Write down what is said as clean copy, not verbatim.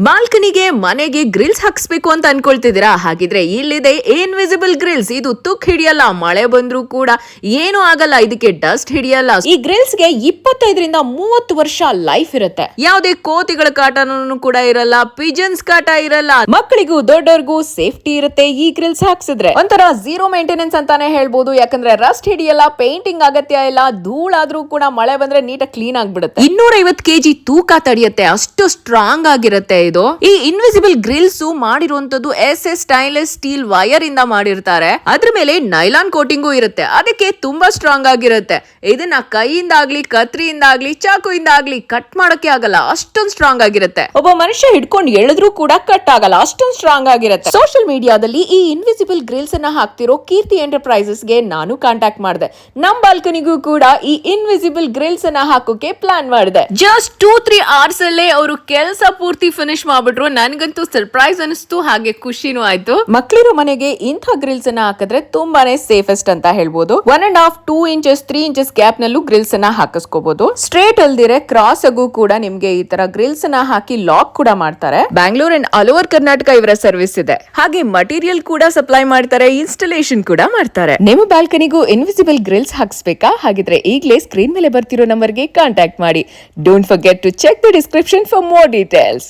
ಬಾಲ್ಕನಿಗೆ ಮನೆಗೆ ಗ್ರಿಲ್ಸ್ ಹಾಕ್ಸ್ಬೇಕು ಅಂತ ಅನ್ಕೊಳ್ತಿದ್ದೀರಾ? ಹಾಗಿದ್ರೆ ಇಲ್ಲಿದೆ ಇನ್ವಿಸಿಬಲ್ ಗ್ರಿಲ್ಸ್. ಇದು ತುಕ್ ಹಿಡಿಯಲ್ಲ, ಮಳೆ ಬಂದ್ರೂ ಕೂಡ ಏನು ಆಗಲ್ಲ, ಇದಕ್ಕೆ ಡಸ್ಟ್ ಹಿಡಿಯಲ್ಲ. ಈ ಗ್ರಿಲ್ಸ್ ಗೆ 25-30 ವರ್ಷ ಲೈಫ್ ಇರುತ್ತೆ. ಯಾವುದೇ ಕೋತಿಗಳ ಕಾಟನೂ ಕೂಡ ಇರಲ್ಲ, ಪಿಜನ್ಸ್ ಕಾಟ ಇರಲ್ಲ. ಮಕ್ಕಳಿಗೂ ದೊಡ್ಡವ್ರಿಗೂ ಸೇಫ್ಟಿ ಇರುತ್ತೆ ಈ ಗ್ರಿಲ್ಸ್ ಹಾಕ್ಸಿದ್ರೆ. ಒಂಥರ ಝೀರೋ ಮೇಂಟೆನೆನ್ಸ್ ಅಂತಾನೆ ಹೇಳ್ಬೋದು. ಯಾಕಂದ್ರೆ ರಸ್ಟ್ ಹಿಡಿಯಲ್ಲ, ಪೇಂಟಿಂಗ್ ಅಗತ್ಯ ಇಲ್ಲ, ಧೂಳಾದ್ರೂ ಕೂಡ ಮಳೆ ಬಂದ್ರೆ ನೀಟಾಗಿ ಕ್ಲೀನ್ ಆಗ್ಬಿಡುತ್ತೆ. 250 kg ತೂಕ ತಡೆಯುತ್ತೆ, ಅಷ್ಟು ಸ್ಟ್ರಾಂಗ್ ಆಗಿರುತ್ತೆ. ಇದು ಈ ಇನ್ವಿಸಿಬಲ್ ಗ್ರಿಲ್ಸ್ ಮಾಡಿರುವಂತದ್ದು SS ಸ್ಟೈನ್ಲೆಸ್ ಸ್ಟೀಲ್ ವೈರ್ ಇಂದ ಮಾಡಿರ್ತಾರೆ. ಅದ್ರ ಮೇಲೆ ನೈಲಾನ್ ಕೋಟಿಂಗು ಇರುತ್ತೆ, ಅದಕ್ಕೆ ತುಂಬಾ ಸ್ಟ್ರಾಂಗ್ ಆಗಿರುತ್ತೆ. ಇದನ್ನ ಕೈಯಿಂದ ಆಗ್ಲಿ, ಕತ್ರಿಯಿಂದ ಆಗ್ಲಿ, ಚಾಕುಯಿಂದ ಆಗ್ಲಿ ಕಟ್ ಮಾಡಕ್ಕೆ ಆಗಲ್ಲ, ಅಷ್ಟೊಂದು ಸ್ಟ್ರಾಂಗ್ ಆಗಿರುತ್ತೆ. ಒಬ್ಬ ಮನುಷ್ಯ ಹಿಡ್ಕೊಂಡು ಎಳೆದ್ರೂ ಕೂಡ ಕಟ್ ಆಗಲ್ಲ, ಅಷ್ಟೊಂದು ಸ್ಟ್ರಾಂಗ್ ಆಗಿರುತ್ತೆ. ಸೋಷಿಯಲ್ ಮೀಡಿಯಾದಲ್ಲಿ ಈ ಇನ್ವಿಸಿಬಲ್ ಗ್ರಿಲ್ಸ್ ಅನ್ನ ಹಾಕ್ತಿರೋ ಕೀರ್ತಿ ಎಂಟರ್ಪ್ರೈಸಸ್ ಗೆ ನಾನು ಕಾಂಟ್ಯಾಕ್ಟ್ ಮಾಡಿದೆ. ನಮ್ ಬಾಲ್ಕನಿಗೂ ಕೂಡ ಈ ಇನ್ವಿಸಿಬಲ್ ಗ್ರಿಲ್ಸ್ ಅನ್ನ ಹಾಕೋಕೆ ಪ್ಲಾನ್ ಮಾಡಿದೆ. ಜಸ್ಟ್ 2-3 ಅವರ್ಸ್ ಅಲ್ಲೇ ಅವರು ಕೆಲಸ ಪೂರ್ತಿ ಫಿನಿಶ್ ಮಾಡ್ಬಿಟ್ರು. ನನ್ಗಂತೂ ಸರ್ಪ್ರೈಸ್ ಅನಿಸ್ತು, ಹಾಗೆ ಖುಷಿನೂ ಆಯ್ತು. ಮಕ್ಕಳಿರೋ ಮನೆಗೆ ಇಂಥ ಗ್ರಿಲ್ಸ್ ಅನ್ನ ಹಾಕಿದ್ರೆ ತುಂಬಾನೇ ಸೇಫೆಸ್ಟ್ ಅಂತ ಹೇಳ್ಬೋದು. 1.5-2 ಇಂಚಸ್ 3 ಇಂಚಸ್ ಗ್ಯಾಪ್ ನಲ್ಲೂ ಗ್ರಿಲ್ಸ್ ಅನ್ನ ಹಾಕಿಸ್ಕೋಬಹುದು. ಸ್ಟ್ರೇಟ್ ಅಲ್ದಿರೆ ಕ್ರಾಸ್ ಆಗು ಕೂಡ ನಿಮ್ಗೆ ಈ ತರ ಗ್ರಿಲ್ಸ್ ಅನ್ನ ಹಾಕಿ ಲಾಕ್ ಕೂಡ ಮಾಡ್ತಾರೆ. Bangalore and all over Karnataka ಇವರ ಸರ್ವಿಸ್ ಇದೆ. ಹಾಗೆ ಮಟೀರಿಯಲ್ ಕೂಡ ಸಪ್ಲೈ ಮಾಡ್ತಾರೆ, ಇನ್ಸ್ಟಾಲೇಷನ್ ಕೂಡ ಮಾಡ್ತಾರೆ. ನಿಮ್ಮ ಬಾಲ್ಕನಿಗೂ ಇನ್ವಿಸಿಬಲ್ ಗ್ರಿಲ್ಸ್ ಹಾಕ್ಸ್ಬೇಕಾ? ಹಾಗಿದ್ರೆ ಈಗಲೇ ಸ್ಕ್ರೀನ್ ಮೇಲೆ ಬರ್ತಿರೋ ನಂಬರ್ಗೆ ಕಾಂಟ್ಯಾಕ್ಟ್ ಮಾಡಿ. Don't forget to check the description for more details.